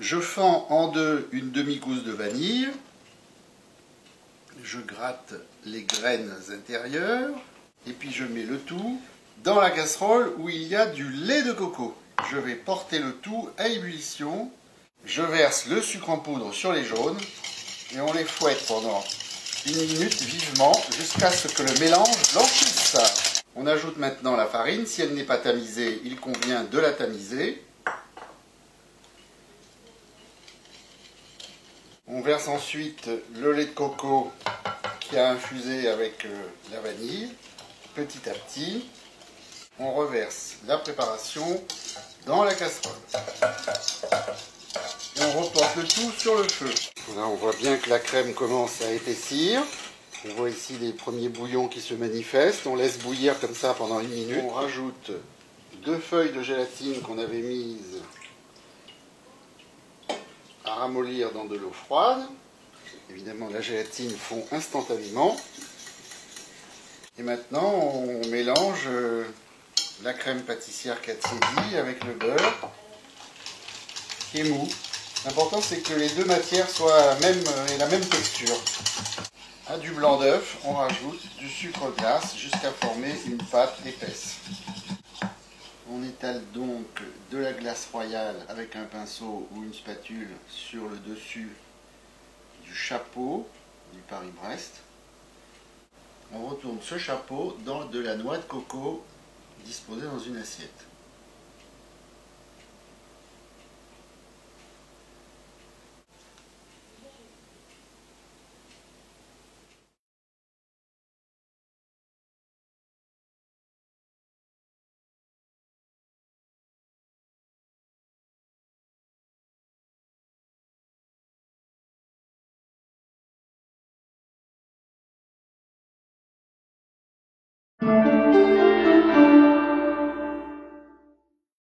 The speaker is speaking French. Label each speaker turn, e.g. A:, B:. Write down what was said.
A: Je fends en deux une demi-gousse de vanille. Je gratte les graines intérieures. Et puis je mets le tout dans la casserole où il y a du lait de coco. Je vais porter le tout à ébullition. Je verse le sucre en poudre sur les jaunes. Et on les fouette pendant 1 minute vivement jusqu'à ce que le mélange blanchisse. On ajoute maintenant la farine. Si elle n'est pas tamisée, il convient de la tamiser. On verse ensuite le lait de coco qui a infusé avec la vanille. Petit à petit, on reverse la préparation dans la casserole. Et on reporte le tout sur le feu. Là, on voit bien que la crème commence à épaissir. On voit ici les premiers bouillons qui se manifestent. On laisse bouillir comme ça pendant 1 minute. On rajoute 2 feuilles de gélatine qu'on avait mises à ramollir dans de l'eau froide. Évidemment, la gélatine fond instantanément. Et maintenant, on mélange la crème pâtissière Catiedi avec le beurre qui est mou. L'important, c'est que les deux matières soient aient la même texture. À du blanc d'œuf, on rajoute du sucre glace jusqu'à former une pâte épaisse. On étale donc de la glace royale avec un pinceau ou une spatule sur le dessus du chapeau du Paris-Brest. On retourne ce chapeau dans de la noix de coco disposée dans une assiette.